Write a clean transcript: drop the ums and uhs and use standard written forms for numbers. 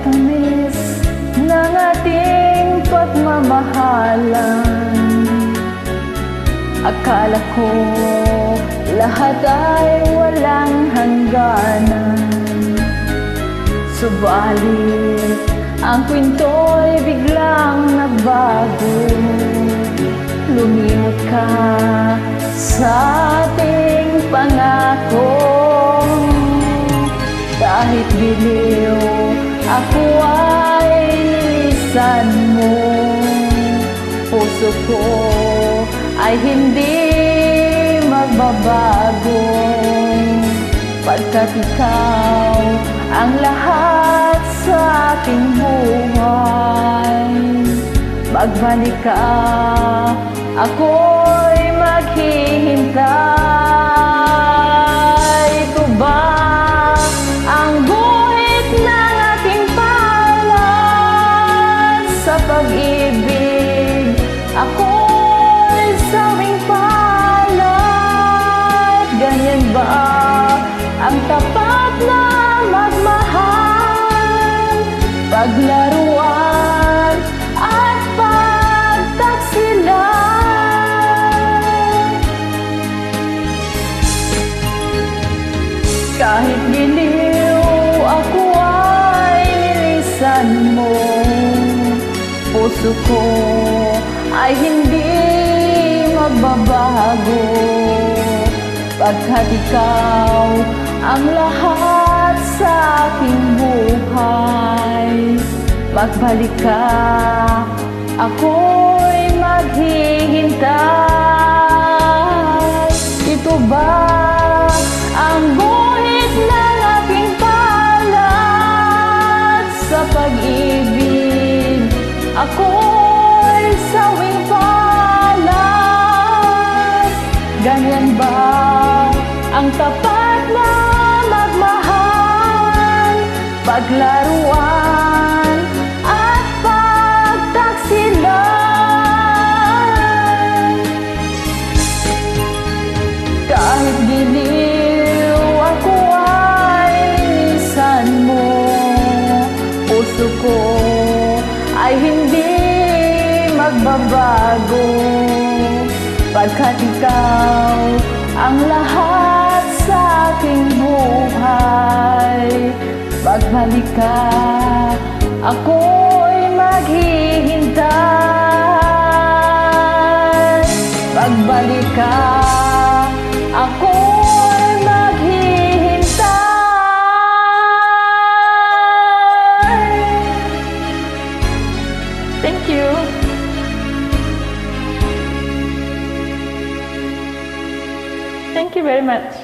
tamis ng ating pagmamahalan. Akala ko lahat ay walang hangganan, subalit ang kwinto'y biglang nagbago. Lumimot ka sa ating pangako. Kahit biliw ako ay nilisan mo, puso ko ay hindi magbabago, pagkat ikaw ang lahat sa aking buhay. Magbalik ka, ako'y maghihintay. Ito ba ang guhit ng ating palad sa pag-ibig? Ako'y sawing palad. Ganyan ba ang tapat na magmahal, paglaruan at pagtaksilan? Kahit giliw ako ay nilisan mo, puso ko ay hindi magbabago, pagkat ikaw ang lahat sa aking buhay. Magbalik ka, ako'y maghihintay. Ito ba ang guhit ng aking palad sa pag-ibig? Ako'y sawing palad. Ganyan ba ang tapat na magmahal, paglaruan at pagtaksilan? Kahit giliw ako ay nilisan mo, puso ko ay hindi magbabago, pagkat ikaw ang lahat sa aking buhay. Magbalik ka, ako'y maghihintay. Magbalik ka, ako'y maghihintay. Thank you. Thank you very much.